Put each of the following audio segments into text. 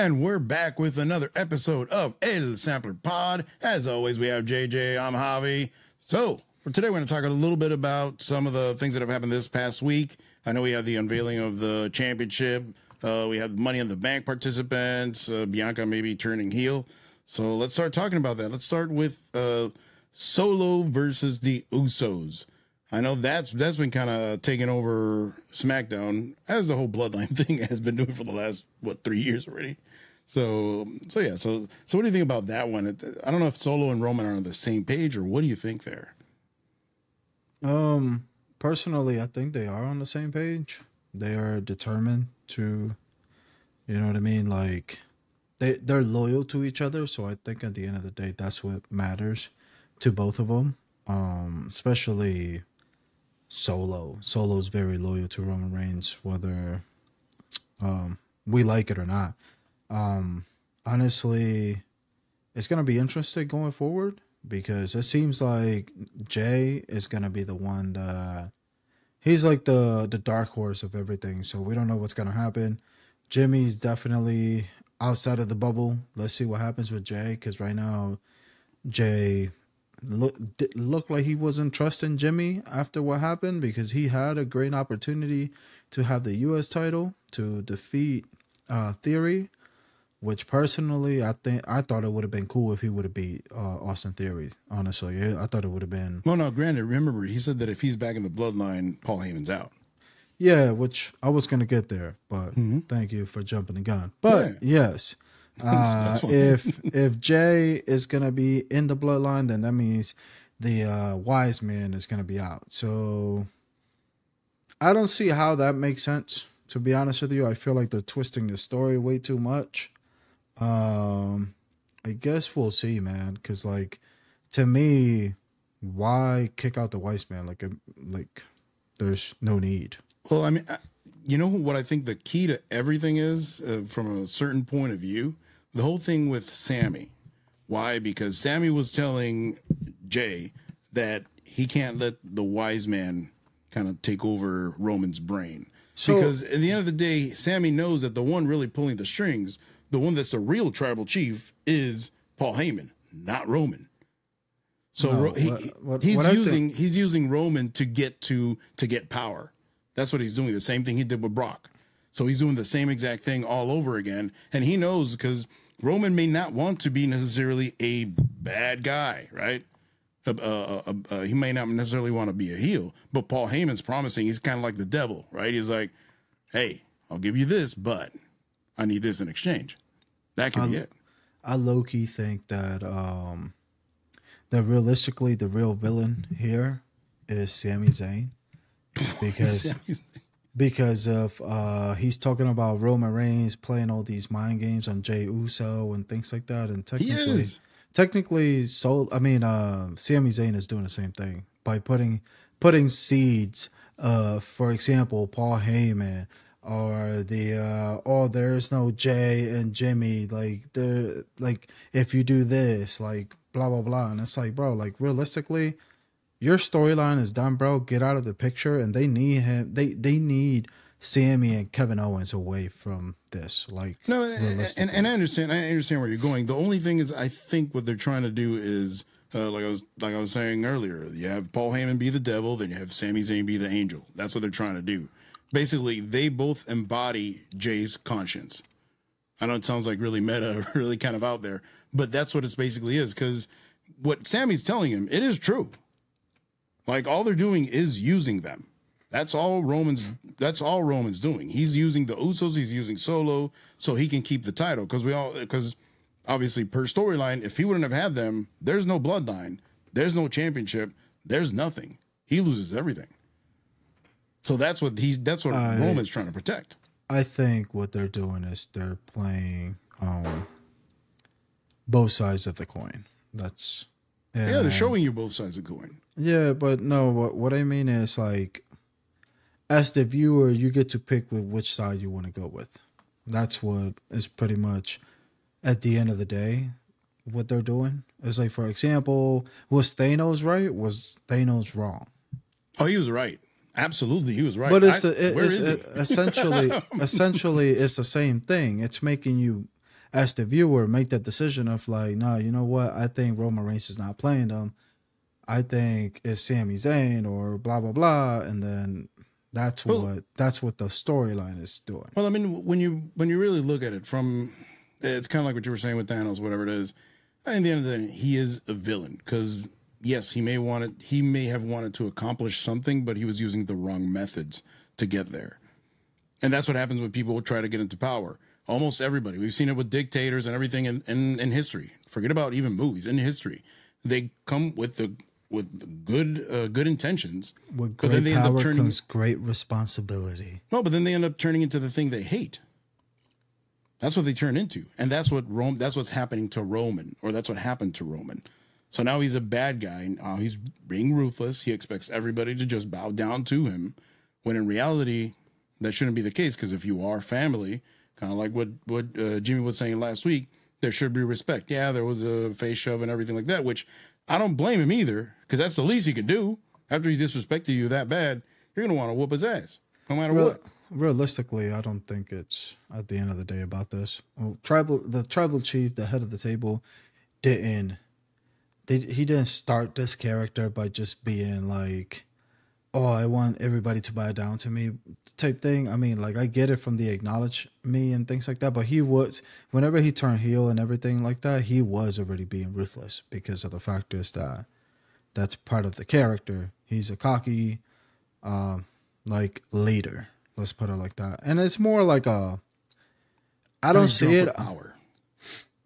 And we're back with another episode of Elsamplerpod. As always, we have JJ. I'm Javi. So, for today, we're going to talk a little bit about some of the things that have happened this past week. I know we have the unveiling of the championship. We have Money in the Bank participants. Bianca maybe turning heel. So, let's start talking about that. Let's start with Solo versus the Usos. I know that's been kind of taking over SmackDown, as the whole Bloodline thing has been doing for the last 3 years already. So yeah. So what do you think about that one? I don't know if Solo and Roman are on the same page, or what do you think there? Personally, I think they are on the same page. They are determined to, you know what I mean? Like they're loyal to each other. So I think at the end of the day, that's what matters to both of them. Especially Solo. Solo's very loyal to Roman Reigns, whether we like it or not. Honestly, it's going to be interesting going forward because it seems like Jay is going to be the one that he's like the dark horse of everything. So we don't know what's going to happen. Jimmy's definitely outside of the bubble. Let's see what happens with Jay, because right now Jay looked like he wasn't trusting Jimmy after what happened, because he had a great opportunity to have the U.S. title to defeat Theory, which personally I thought it would have been cool if he would have beat Austin Theory. Honestly, I thought it would have been. Well, no, granted, remember he said that if he's back in the Bloodline, Paul Heyman's out. Yeah, which I was gonna get there, but thank you for jumping the gun. But yes. If Jay is gonna be in the Bloodline, then that means the wise man is gonna be out. So I don't see how that makes sense, to be honest with you. I feel like they're twisting the story way too much. I guess we'll see, man. Because like, to me, why kick out the wise man? Like there's no need. Well, I mean, you know what I think the key to everything is, from a certain point of view. The whole thing with Sammy. Why? Because Sammy was telling Jay that he can't let the wise man kind of take over Roman's brain. So, because at the end of the day, Sammy knows that the one really pulling the strings, the one that's the real tribal chief, is Paul Heyman, not Roman. So he's using Roman to get power. That's what he's doing. The same thing he did with Brock. So he's doing the same exact thing all over again. And he knows, because Roman may not want to be necessarily a bad guy, right? He may not necessarily want to be a heel, but Paul Heyman's promising he's kind of like the devil, right? He's like, hey, I'll give you this, but I need this in exchange. That could be it. I low-key think that that realistically the real villain here is Sami Zayn. Because of he's talking about Roman Reigns playing all these mind games on Jey Uso and things like that, and technically, Sami Zayn is doing the same thing by putting seeds. For example, Paul Heyman, or there's no Jay and Jimmy, like if you do this, like blah blah blah, and it's like, bro, like realistically, your storyline is done, bro. Get out of the picture, and they need him. They need Sammy and Kevin Owens away from this. Like, no, and I understand where you're going. The only thing is, I think what they're trying to do is, like I was saying earlier, you have Paul Heyman be the devil, then you have Sami Zayn be the angel. That's what they're trying to do. Basically, they both embody Jay's conscience. I know it sounds like really meta, really kind of out there, but that's what it basically is. Because what Sammy's telling him, it is true. Like, all they're doing is using them. That's all Roman's doing. He's using the Usos, he's using Solo, so he can keep the title. Because obviously, per storyline, if he wouldn't have had them, there's no bloodline, there's no championship, there's nothing. He loses everything. So that's what Roman's trying to protect. I think what they're doing is they're playing both sides of the coin. They're showing you both sides of the coin. Yeah, but no, what I mean is, like, as the viewer, you get to pick with which side you want to go with. That's what is pretty much, at the end of the day, what they're doing. It's like, for example, was Thanos right? Was Thanos wrong? Oh, he was right. Absolutely, he was right. But essentially, it's the same thing. It's making you as the viewer, make that decision of like, no, you know what? I think Roman Reigns is not playing them. I think it's Sami Zayn or blah blah blah, and then that's what the storyline is doing. Well, I mean, when you really look at it from, it's kind of like what you were saying with Thanos, whatever it is. At the end of the day, he is a villain because yes, he may have wanted to accomplish something, but he was using the wrong methods to get there. And that's what happens when people try to get into power. Almost everybody. We've seen it with dictators and everything in history. Forget about even movies. In history, they come with good intentions. With great but then they power end up turning, comes great responsibility. No, but then they end up turning into the thing they hate. That's what they turn into. And that's what's happening to Roman, or that's what happened to Roman. So now he's a bad guy. He's being ruthless. He expects everybody to just bow down to him, when in reality, that shouldn't be the case. Because if you are family, kind of like what Jimmy was saying last week, there should be respect. Yeah, there was a face shove and everything like that, which I don't blame him either, because that's the least he can do. After he disrespected you that bad, you're going to want to whoop his ass, no matter what. Realistically, I don't think it's at the end of the day about this. Well, the tribal chief, the head of the table, he didn't start this character by just being like, oh, I want everybody to bow down to me type thing. I mean, like, I get it from the acknowledge me and things like that, but whenever he turned heel and everything like that, he was already being ruthless because of the fact is that that's part of the character. He's a cocky, leader. Let's put it like that. And it's more like I don't see it. Power.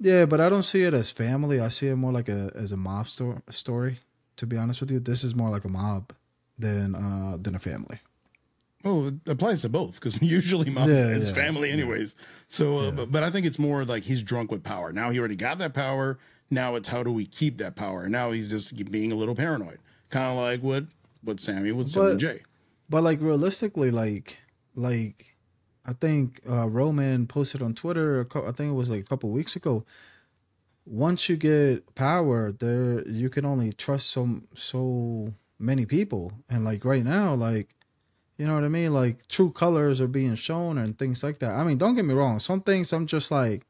Yeah, but I don't see it as family. I see it more like as a mob story. To be honest with you, this is more like a mob than a family. Well, it applies to both because usually mob is family anyways. So, but I think it's more like he's drunk with power. Now he already got that power. Now it's how do we keep that power? Now he's just being a little paranoid, kind of like what Sammy was telling Jay. But like realistically, like I think Roman posted on Twitter. I think it was like a couple of weeks ago. Once you get power, you can only trust so many people, and like right now, like, you know what I mean, like true colors are being shown and things like that. I mean, don't get me wrong, some things I'm just like,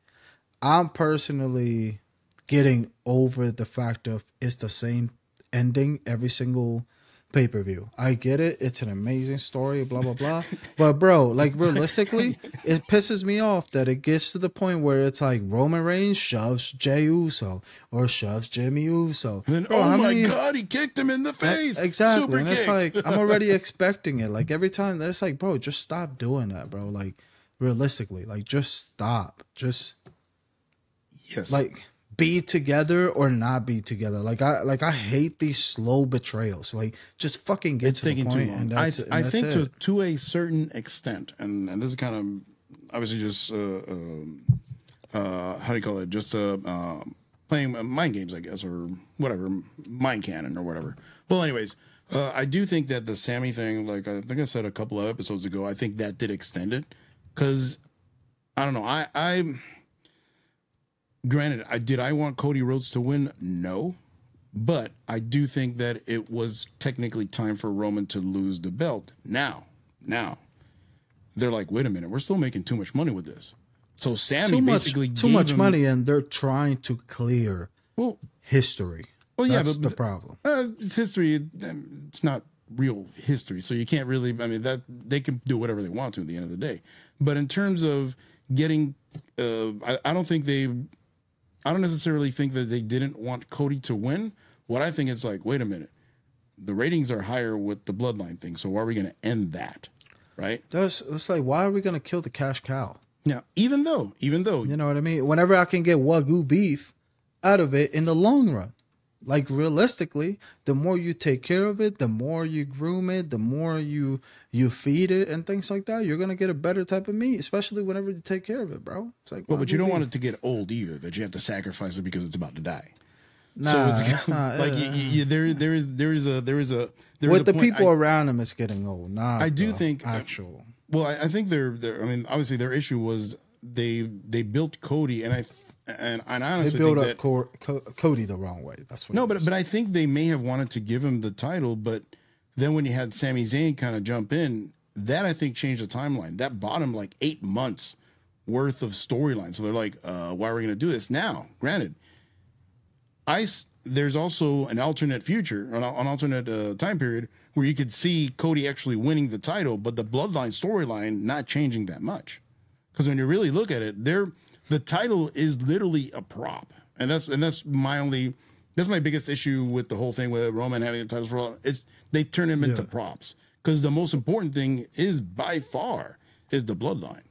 I'm personally getting over the fact of it's the same ending every single pay-per-view. I get it, it's an amazing story, blah blah blah, but bro, like realistically, it pisses me off that it gets to the point where it's like Roman Reigns shoves Jey Uso or shoves Jimmy Uso, and then bro, oh my god, he kicked him in the face. Exactly. Super and kick. It's like I'm already expecting it. Like every time, it's like, bro, just stop doing that, bro. Like realistically, like just stop. Just like be together or not be together. Like I hate these slow betrayals. Like just fucking get to the point. Too long. And I think to a certain extent, and this is kind of obviously just how do you call it? Just playing mind games, I guess, or whatever, mind cannon or whatever. Well, anyways, I do think that the Sammy thing, like I think I said a couple of episodes ago, I think that did extend it because I don't know. I granted, did I want Cody Rhodes to win? No. But I do think that it was technically time for Roman to lose the belt. Now, they're like, wait a minute, we're still making too much money with this. So Sammy basically too much money, and they're trying to clear history. Well, that's the problem. It's history. It's not real history, so you can't really. I mean, that they can do whatever they want to at the end of the day. But in terms of getting, I don't necessarily think that they didn't want Cody to win. What I think is like, wait a minute, the ratings are higher with the Bloodline thing, so why are we going to end that, right? It's like, why are we going to kill the cash cow? Now, even though, you know what I mean? Whenever I can get Wagyu beef out of it in the long run, like realistically, the more you take care of it, the more you groom it, the more you feed it and things like that, you're gonna get a better type of meat, especially whenever you take care of it, bro. It's like, well, but you don't want it to get old either, that you have to sacrifice it because it's about to die. Nah, so it's not like there is a with the people around him, it's getting old. Nah, I do think actual. Well, I think they're. I mean, obviously, their issue was they built Cody, and I honestly they built up Cody the wrong way. That's what. No, but I think they may have wanted to give him the title, but then when you had Sami Zayn kind of jump in, that I think changed the timeline. That bought him like 8 months worth of storyline. So they're like, why are we going to do this now? Granted, there's also an alternate future, an alternate time period where you could see Cody actually winning the title, but the Bloodline storyline not changing that much. Because when you really look at it, the title is literally a prop, and that's my biggest issue with the whole thing with Roman having the titles for all. It's they turn him into props, because the most important thing is by far is the Bloodline.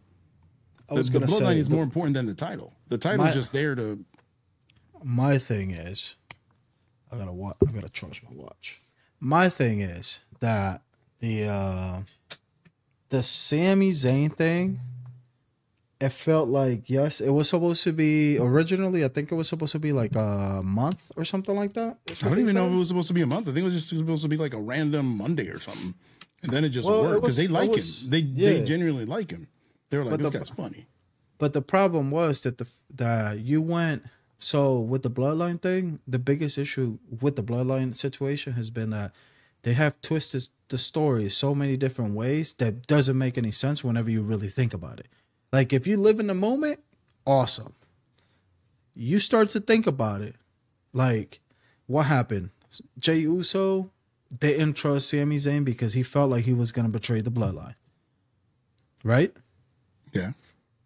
The Bloodline is more important than the title. The title is just there to. My thing is, I gotta charge my watch. My thing is that the Sami Zayn thing, it felt like, yes, it was supposed to be originally. I think it was supposed to be like a month or something like that. I don't even know if it was supposed to be a month. I think it was just supposed to be like a random Monday or something, and then it just worked because they like him. They genuinely like him. They were like, this guy's funny. But the problem was that you went. So with the Bloodline thing, the biggest issue with the Bloodline situation has been that they have twisted the story so many different ways that doesn't make any sense whenever you really think about it. Like, if you live in the moment, awesome. You start to think about it. Like, what happened? Jey Uso didn't trust Sami Zayn because he felt like he was going to betray the Bloodline. Right? Yeah.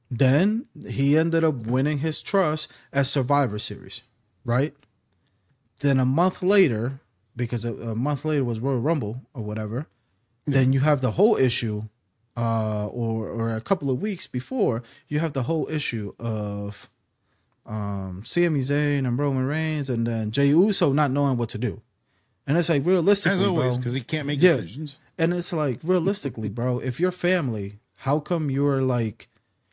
Then he ended up winning his trust at Survivor Series, right? Then a month later, because a month later was Royal Rumble or whatever, then you have the whole issue, or a couple of weeks before, you have the whole issue of Sami Zayn and Roman Reigns, and then Jey Uso not knowing what to do. And it's like, realistically, as always, because he can't make decisions. And it's like, realistically, bro, if you're family, how come you're like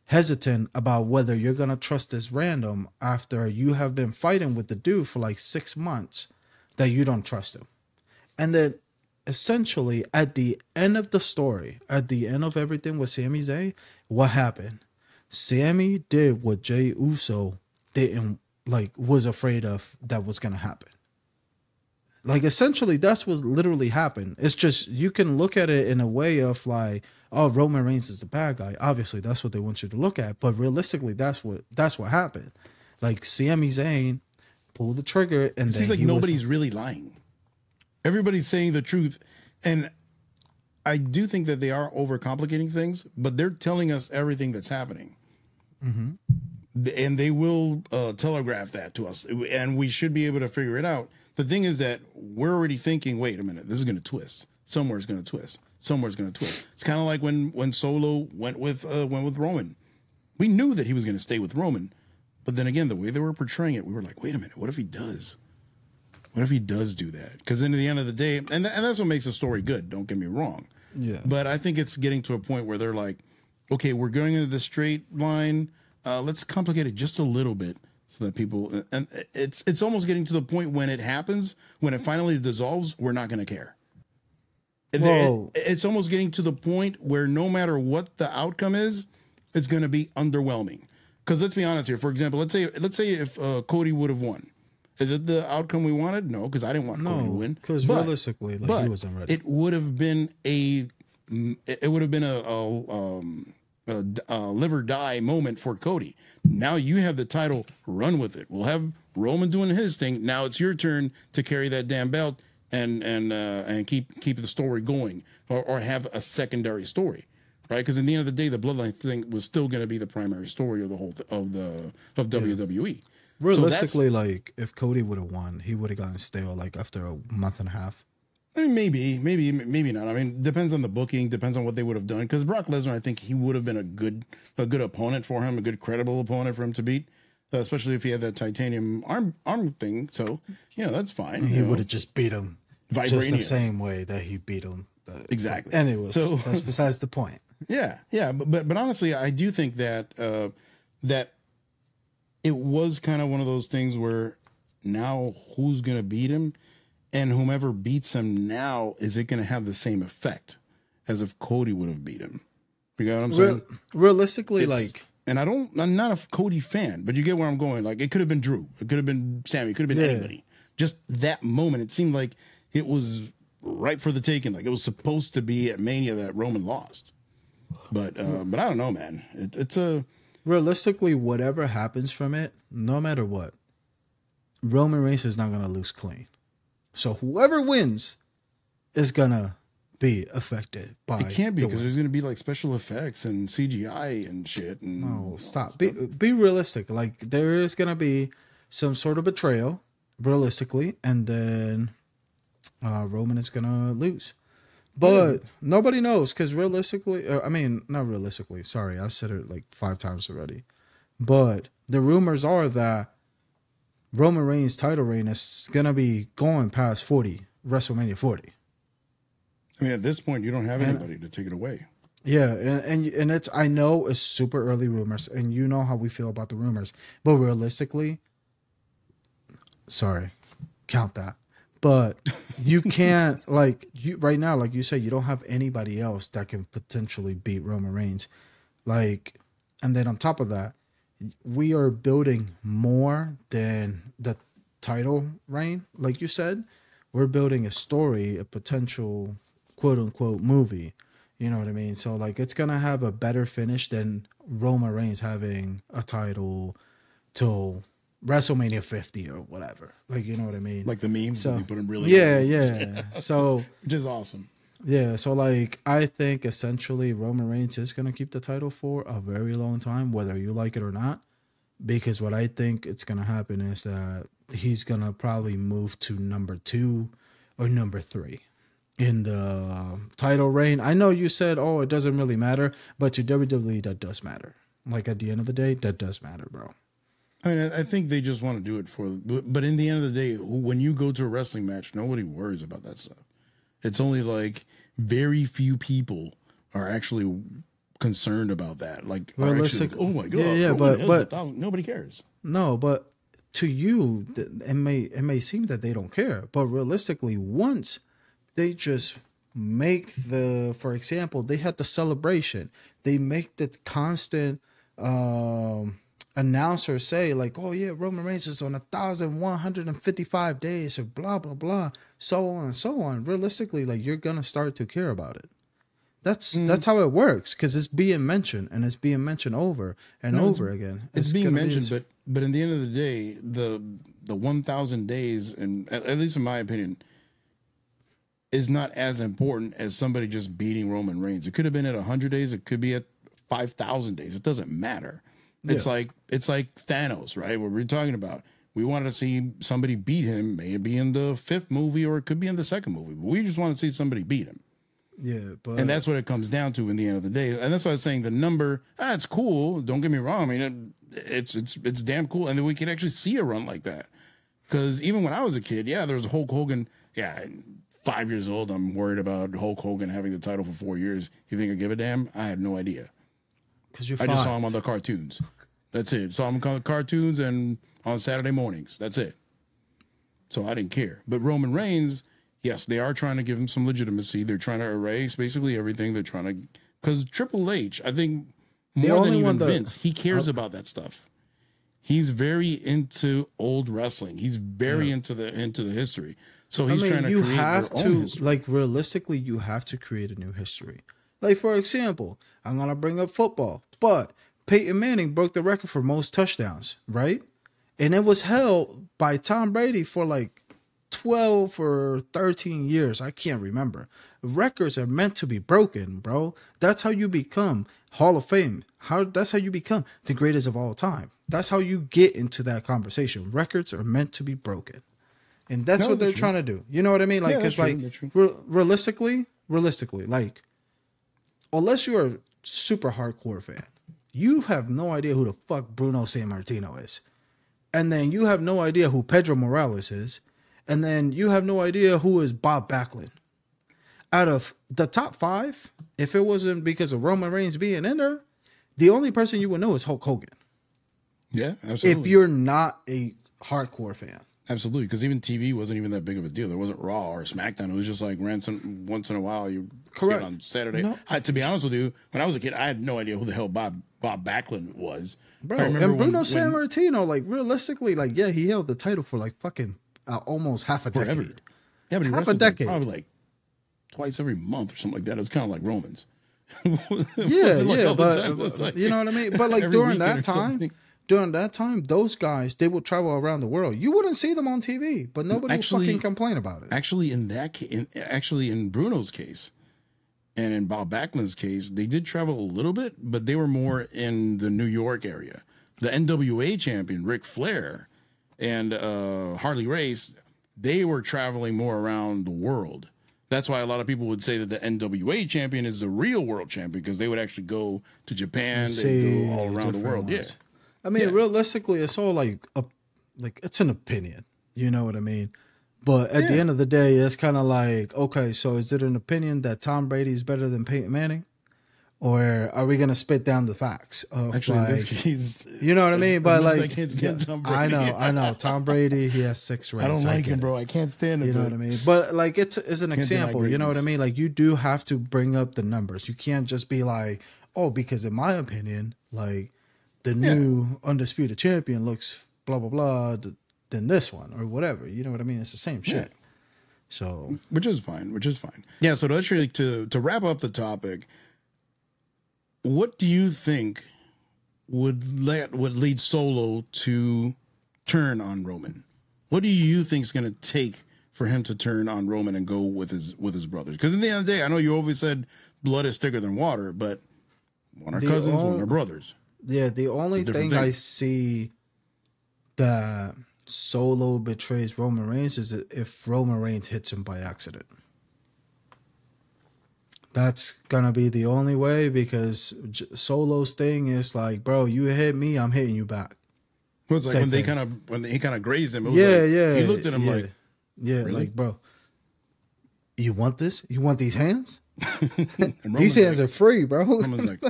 hesitant about whether you're going to trust this random after you have been fighting with the dude for like 6 months that you don't trust him? And then essentially at the end of the story, at the end of everything with Sami Zayn, what happened? Sami did what Jey Uso didn't, like, was afraid of that was going to happen. Like, essentially, that's what literally happened. It's just, you can look at it in a way of like, oh, Roman Reigns is the bad guy. Obviously, that's what they want you to look at. But realistically, that's what happened. Like, Sami Zayn pulled the trigger, and it seems like nobody's really lying. Everybody's saying the truth, and I do think that they are overcomplicating things, but they're telling us everything that's happening. Mm-hmm. And they will telegraph that to us, and we should be able to figure it out. The thing is that we're already thinking, wait a minute, this is going to twist. Somewhere's going to twist. Somewhere's going to twist. It's kind of like when Solo went with Roman. We knew that he was going to stay with Roman, but then again, the way they were portraying it, we were like, wait a minute, what if he does? What if he does do that? Because then at the end of the day, and that's what makes the story good, don't get me wrong. Yeah. But I think it's getting to a point where they're like, okay, we're going into the straight line. Let's complicate it just a little bit. So that people, and it's almost getting to the point when it happens, when it finally dissolves, we're not going to care. It's almost getting to the point where no matter what the outcome is, it's going to be underwhelming. Because let's be honest here. For example, let's say if Cody would have won, is it the outcome we wanted? No, because I didn't want Cody to win. Because realistically, he wasn't ready. It would have been a live or die moment for Cody. Now you have the title, run with it. We'll have Roman doing his thing. Now it's your turn to carry that damn belt and keep the story going, or have a secondary story, right? Because in the end of the day, the Bloodline thing was still going to be the primary story of the whole of WWE. Realistically, like, if Cody would have won, he would have gotten stale like after a month and a half. I mean, maybe not. I mean, depends on the booking, depends on what they would have done. Because Brock Lesnar, I think he would have been a good opponent for him, a good credible opponent for him to beat, especially if he had that titanium arm thing. So, that's fine. He would have just beat him, Vibranium. Just the same way that he beat him. Exactly. Anyway, so that's besides the point. Yeah. But honestly, I do think that that it was kind of one of those things where now who's going to beat him? And whomever beats him now, is it going to have the same effect as if Cody would have beat him? You know what I'm saying? Realistically, and I'm not a Cody fan, but you get where I'm going. Like, it could have been Drew, it could have been Sammy, it could have been anybody. Just that moment, it seemed like it was right for the taking. Like, it was supposed to be at Mania that Roman lost. But I don't know, man. realistically, whatever happens from it, no matter what, Roman Reigns is not gonna lose clean. So whoever wins is gonna be affected by. It can't be because there's going to be like special effects and CGI and shit. And no, stop. Be realistic. Like there is gonna be some sort of betrayal, realistically, and then Roman is gonna lose. But nobody knows because realistically, I mean, not realistically. Sorry, I said it like 5 times already. But the rumors are that Roman Reigns' title reign is gonna be going past 40, WrestleMania 40. I mean, at this point, you don't have anybody to take it away. Yeah, and it's, I know it's super early rumors, and you know how we feel about the rumors, but realistically, sorry, count that. But you can't, like, you right now, like you said, you don't have anybody else that can potentially beat Roman Reigns. Like, and then on top of that, we are building more than the title reign. Like you said, we're building a story, a potential quote unquote movie. You know what I mean? So like it's gonna have a better finish than Roman Reigns having a title till WrestleMania 50 or whatever. Like, you know what I mean? Like the memes that they put in really yeah. So which is awesome. Yeah, so like I think essentially Roman Reigns is gonna keep the title for a very long time, whether you like it or not. Because what I think it's gonna happen is that he's gonna probably move to number 2 or number 3 in the title reign. I know you said, oh, it doesn't really matter, but to WWE, that does matter. Like at the end of the day, that does matter, bro. I mean, I think they just want to do it but in the end of the day, when you go to a wrestling match, nobody worries about that stuff. It's only like very few people are actually concerned about that. Like, realistic. Actually, oh my god, yeah, but nobody cares. No, but to you, it may seem that they don't care, but realistically, once they just make for example, they had the celebration. They make the constant announcer say like, oh yeah, Roman Reigns is on 1,155 days or blah, blah, blah, so on and so on. Realistically, like you're going to start to care about it. That's how it works because it's being mentioned and it's being mentioned over and over again. It's being mentioned, but in the end of the day, the 1,000 days, and at least in my opinion, is not as important as somebody just beating Roman Reigns. It could have been at 100 days. It could be at 5,000 days. It doesn't matter. It's like Thanos, right? What we're talking about. We wanted to see somebody beat him. Maybe in the 5th movie, or it could be in the 2nd movie. But we just want to see somebody beat him. Yeah, but and that's what it comes down to in the end of the day. And that's why I was saying the number. It's cool. Don't get me wrong. I mean, it's damn cool, and then we can actually see a run like that. Because even when I was a kid, yeah, there was Hulk Hogan. Yeah, 5 years old, I'm worried about Hulk Hogan having the title for 4 years. You think I give a damn? I had no idea. Because I just saw him on the cartoons. That's it. Saw him on the cartoons and on Saturday mornings. That's it. So I didn't care. But Roman Reigns, yes, they are trying to give him some legitimacy. They're trying to erase basically everything. They're trying to, because Triple H, I think more than even Vince, he cares about that stuff. He's very into old wrestling. He's very into the history. So he's trying to create their own history. Like realistically, you have to create a new history. Like for example, I'm gonna bring up football, but Peyton Manning broke the record for most touchdowns, right? And it was held by Tom Brady for like 12 or 13 years. I can't remember. Records are meant to be broken, bro. That's how you become Hall of Fame. That's how you become the greatest of all time. That's how you get into that conversation. Records are meant to be broken. And that's what they're trying to do. You know what I mean? Like, because realistically, like, unless you're a super hardcore fan, you have no idea who the fuck Bruno Sammartino is. And then you have no idea who Pedro Morales is. And then you have no idea who is Bob Backlund. Out of the top 5, if it wasn't because of Roman Reigns being in there, the only person you would know is Hulk Hogan. Yeah, absolutely. If you're not a hardcore fan. Absolutely, because even TV wasn't even that big of a deal. There wasn't Raw or SmackDown. It was just like once in a while you correct on Saturday. No. To be honest with you, when I was a kid, I had no idea who the hell Bob Backlund was. Bro, and Bruno Sammartino, like realistically, like yeah, he held the title for like fucking almost half a decade. Yeah, but he half a decade, probably like twice every month or something like that. It was kind of like Romans. Yeah, Like yeah, all the time? but It's like you know what I mean. But like every during weekend or that time, something. those guys they would travel around the world. You wouldn't see them on TV, but nobody would fucking complain about it. Actually, in Bruno's case, and in Bob Backlund's case, they did travel a little bit, but they were more in the New York area. The NWA champion Ric Flair and Harley Race, they were traveling more around the world. That's why a lot of people would say that the NWA champion is the real world champion, because they would actually go to Japan, they go all around the world. Ones. Yeah, I mean, realistically, it's all like it's an opinion. You know what I mean? But at the end of the day, it's kind of like, okay, so is it an opinion that Tom Brady is better than Peyton Manning? Or are we gonna spit down the facts? Of actually, like, in this case, you know what I mean? But like, Tom Brady. I know. Tom Brady, he has 6 rings. I don't like him, it. bro. I can't stand him. You know what I mean? But like, it's an example. You know what I greatness. mean? Like, you do have to bring up the numbers. You can't just be like, oh, because in my opinion, like the new undisputed champion looks blah blah blah than this one or whatever. You know what I mean? It's the same shit. So, which is fine. Yeah. So to actually to wrap up the topic, what do you think would lead Solo to turn on Roman? What do you think is going to take for him to turn on Roman and go with his brothers? Because at the end of the day, I know you always said blood is thicker than water, but one are cousins, one are brothers. Yeah, the only thing I see that Solo betrays Roman Reigns is if Roman Reigns hits him by accident. That's gonna be the only way, because Solo's thing is like, bro, you hit me, I'm hitting you back. Well, it's like when he kind of grazed him. It was yeah. He looked at him like, really? Like, bro, you want this? You want these hands? These hands are free, bro. Roman's like,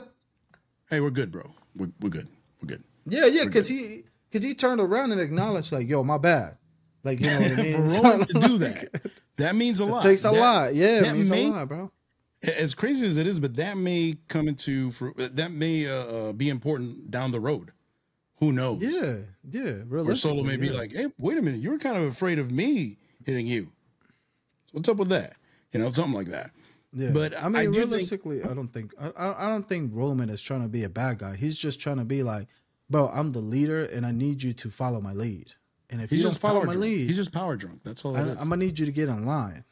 hey, we're good, bro. We're good. We're good. Yeah, because he turned around and acknowledged, like, yo, my bad. Like, you know what I mean? For Roman to do that means a lot. It takes a lot. Yeah, it means a lot, bro. As crazy as it is, but that may be important down the road. Who knows? Yeah. Or Solo may be like, hey, wait a minute, you were kind of afraid of me hitting you. What's up with that? You know, something like that. Yeah, but I mean, realistically, I don't think Roman is trying to be a bad guy. He's just trying to be like, bro, I'm the leader, and I need you to follow my lead. And if you don't follow my lead, he's just power drunk. That's all. I'm gonna need you to get in line.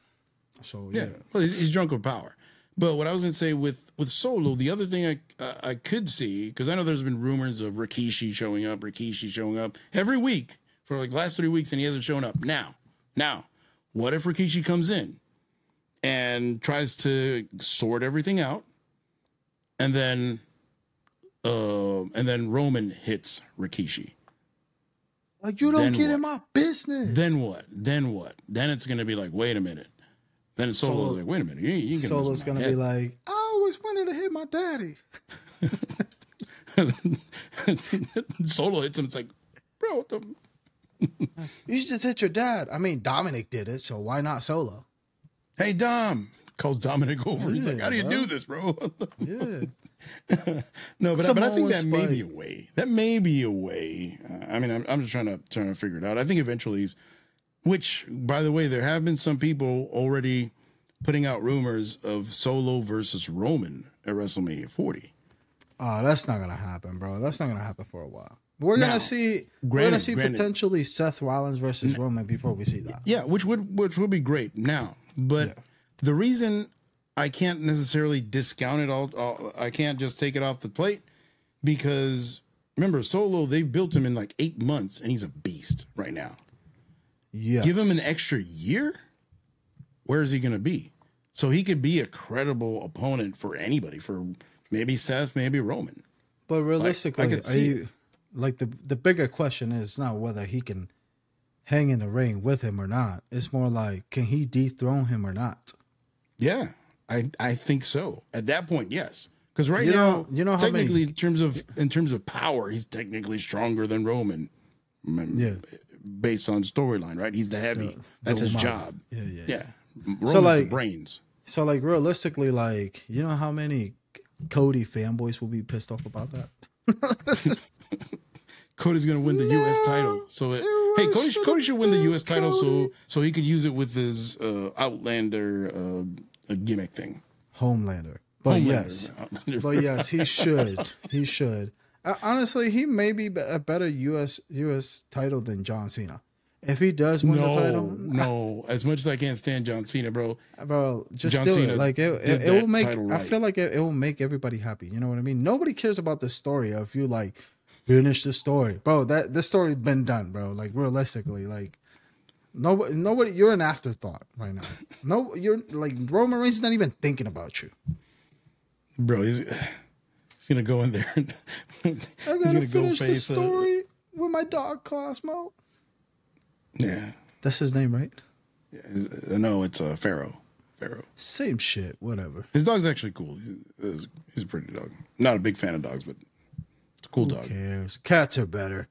So yeah, well, he's drunk with power. But what I was going to say with Solo, the other thing I could see, because I know there's been rumors of Rikishi showing up every week for like last 3 weeks, and he hasn't shown up. Now, what if Rikishi comes in and tries to sort everything out, and then Roman hits Rikishi? Like, you don't get in my business. Then what? Then it's going to be like, wait a minute. Then Solo's like, wait a minute. You Solo's going to be like, I always wanted to hit my daddy. Solo hits him. It's like, bro, what the... You just hit your dad. I mean, Dominic did it, so why not Solo? Hey, Dom. Calls Dominic over. He's like, how do you do this, bro? Yeah. No, but I think that may be a way. That may be a way. I mean, I'm just trying to figure it out. I think eventually... Which, by the way, there have been some people already putting out rumors of Solo versus Roman at WrestleMania 40. Oh, that's not gonna happen, bro. That's not gonna happen for a while. We're gonna see potentially Seth Rollins versus Roman before we see that. Yeah, which would be great now. But the reason I can't necessarily discount it all, I can't just take it off the plate, because remember, Solo, they've built him in like 8 months, and he's a beast right now. Yes. Give him an extra year, where is he going to be? So he could be a credible opponent for anybody, for maybe Seth, maybe Roman. But realistically, like, the bigger question is not whether he can hang in the ring with him or not. It's more like, can he dethrone him or not? Yeah, I think so. At that point, yes. Because now, technically, in terms of power, he's technically stronger than Roman. Yeah. Based on storyline, right? He's the heavy. That's his job. Yeah. Roman's So like the brains. So like realistically, like, you know how many Cody fanboys will be pissed off about that? Cody's gonna win the U.S. title. So Cody should win the U.S. title so he could use it with his Outlander gimmick thing. Homelander. But Homelander. but yes, he should. He should. Honestly, he may be a better U.S. title than John Cena. If he does win the title, no. As much as I can't stand John Cena, bro, just John do Cena it. Like it will make. I right. feel like it will make everybody happy. You know what I mean? Nobody cares about the story of you like finish the story, bro. This story's been done, bro. Like realistically, like nobody. You're an afterthought right now. No, you're like Roman Reigns is not even thinking about you, bro. He's gonna go in there. I gotta finish the story with my dog Cosmo. Yeah, that's his name, right? Yeah, no, it's Pharaoh. Same shit. Whatever. His dog's actually cool. He's a pretty dog. Not a big fan of dogs, but it's a cool dog. Who cares? Cats are better.